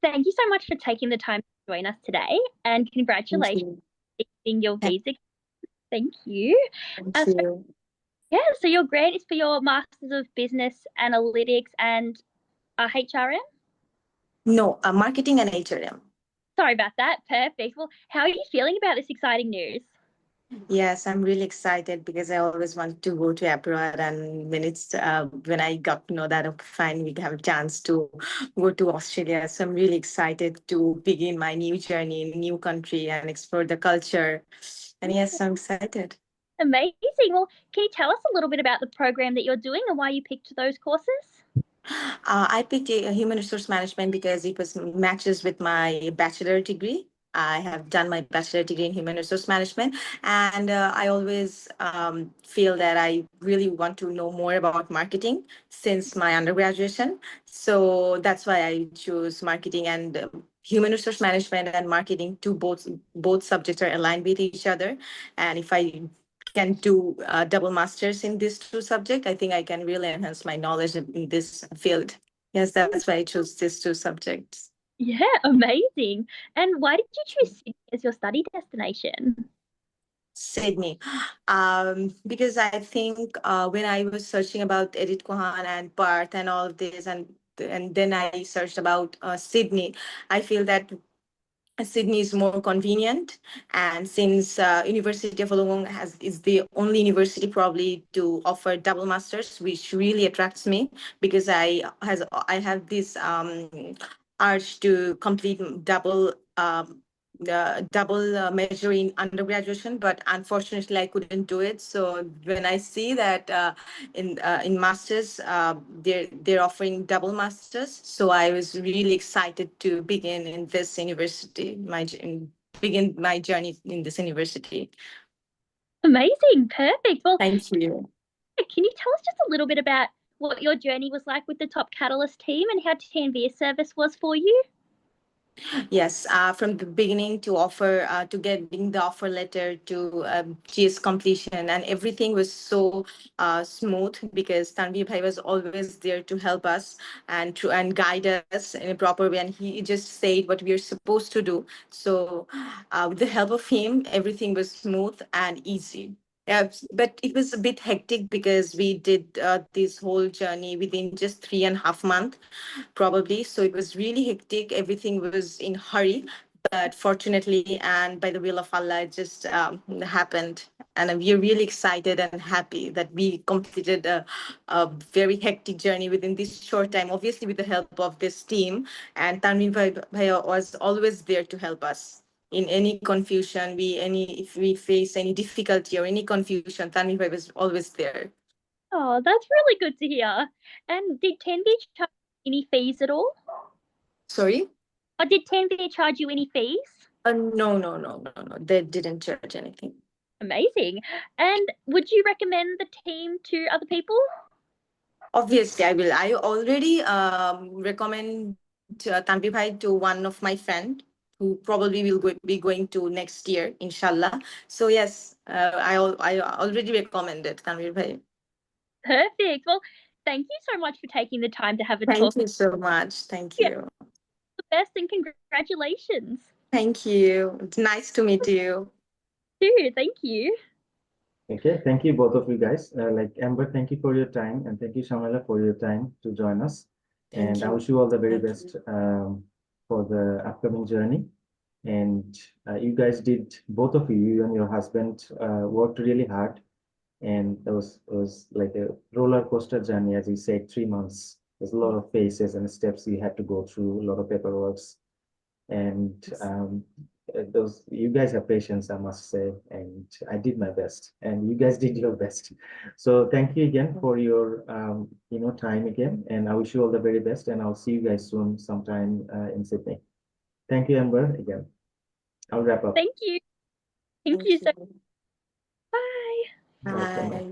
thank you so much for taking the time to join us today, and Thank congratulations you. on getting your Thank visa. Thank you. thank So you. yeah, so your grade is for your Masters of Business Analytics and HRM. No, marketing and HRM. Sorry about that. Perfect. Well, how are you feeling about this exciting news? Yes, I'm really excited because I always wanted to go to abroad, and when I got to know that okay, fine, we have a chance to go to Australia. So I'm really excited to begin my new journey in a new country and explore the culture. And yes, I'm excited. Amazing. Well, can you tell us a little bit about the program that you're doing and why you picked those courses? I picked human resource management because it was matches with my bachelor degree. I have done my bachelor degree in human resource management, and I always feel that I really want to know more about marketing since my undergraduation. So that's why I chose marketing and human resource management and marketing. To both subjects are aligned with each other, and if I can do double masters in these two subjects, I think I can really enhance my knowledge in this field. Yes, that's why I chose these two subjects. Yeah, amazing. And why did you choose Sydney as your study destination? Sydney, because I think when I was searching about Edith Cohan and Perth and all of this, and then I searched about Sydney, I feel that Sydney is more convenient, and since University of Wollongong is the only university probably to offer double masters, which really attracts me because I have this urge to complete double major in undergraduation, but unfortunately I couldn't do it. So when I see that in masters they're offering double masters, so I was really excited to begin in this university, begin my journey in this university. Amazing. Perfect. Well, Thank you. can you tell us just a little bit about what your journey was like with the Top Catalyst team and how TNV service was for you? Yes, from the beginning to offer, to getting the offer letter to GS completion, and everything was so smooth because Tanvi Bhai was always there to help us and guide us in a proper way, and he just said what we are supposed to do. So, with the help of him, everything was smooth and easy. Yeah, but it was a bit hectic because we did this whole journey within just 3.5 months probably. So it was really hectic. Everything was in hurry, but fortunately, and by the will of Allah, it just happened. And we are really excited and happy that we completed a very hectic journey within this short time, obviously with the help of this team. And Tanveen Bhaiya was always there to help us. In any confusion, if we face any difficulty or any confusion, Tanveen Bhai was always there. Oh, that's really good to hear. And did TNV charge any fees at all? Sorry? Or did TNV charge you any fees? No, no, no, no, no. They didn't charge anything. Amazing. And would you recommend the team to other people? Obviously, I will. I already recommend Tampi Bhai to one of my friend who probably be going to next year, inshallah. So yes, I already recommended Tanvir Bhai. Perfect. Well, thank you so much for taking the time to have a Thank talk. you so much. Thank Yeah, you. the best and congratulations. Thank you. It's nice to meet you. Too. Thank you. Okay, thank you both of you guys. Like Amber, thank you for your time, and thank you Shamala for your time to join us. Thank And I you. wish you all the very Thank best you. for the upcoming journey. And you guys did, both of you, you and your husband, worked really hard, and it was like a roller coaster journey, as you said, 3 months. There's a lot of phases and steps you had to go through, a lot of paperwork, and those you guys have patience, I must say, and I did my best and you guys did your best. So thank you again for your time again, and I wish you all the very best, and I'll see you guys soon sometime in Sydney. Thank you, Amber. Again, I'll wrap up. Thank you. Thank Thank you so you. much. Bye. Welcome. Bye.